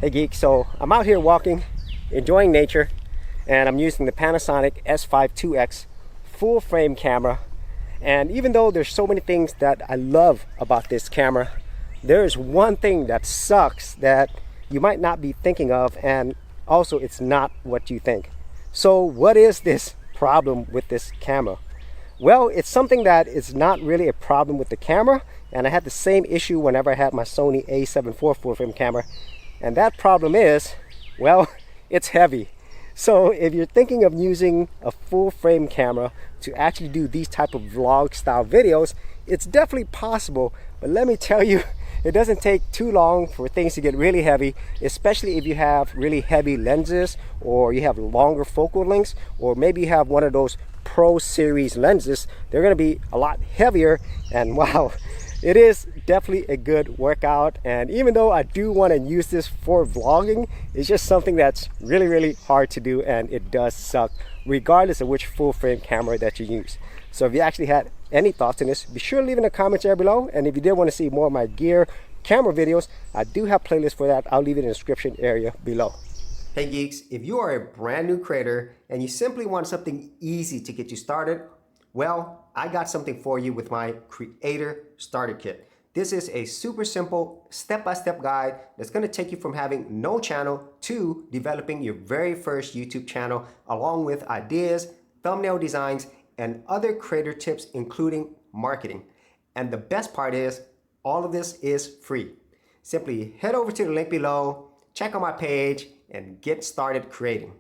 Hey geek, so I'm out here walking, enjoying nature, and I'm using the Panasonic S5 2X full frame camera. And even though there's so many things that I love about this camera, there is one thing that sucks that you might not be thinking of, and also it's not what you think. So what is this problem with this camera? Well, it's something that is not really a problem with the camera, and I had the same issue whenever I had my Sony A7 IV full frame camera. And that problem is, well, it's heavy. So if you're thinking of using a full frame camera to actually do these type of vlog style videos, it's definitely possible. But let me tell you, it doesn't take too long for things to get really heavy, especially if you have really heavy lenses, or you have longer focal lengths, or maybe you have one of those Pro Series lenses. They're going to be a lot heavier, and wow, it is definitely a good workout. And even though I do want to use this for vlogging, it's just something that's really hard to do, and it does suck regardless of which full frame camera that you use. So if you actually had any thoughts on this, be sure to leave in the comments area below. And if you did want to see more of my gear camera videos, I do have playlists for that. I'll leave it in the description area below. Hey geeks, if you are a brand new creator and you simply want something easy to get you started, well, I got something for you with my Creator Starter Kit. This is a super simple step-by-step guide that's going to take you from having no channel to developing your very first YouTube channel, along with ideas, thumbnail designs, and other creator tips, including marketing. And the best part is, all of this is free. Simply head over to the link below, check out my page, and get started creating.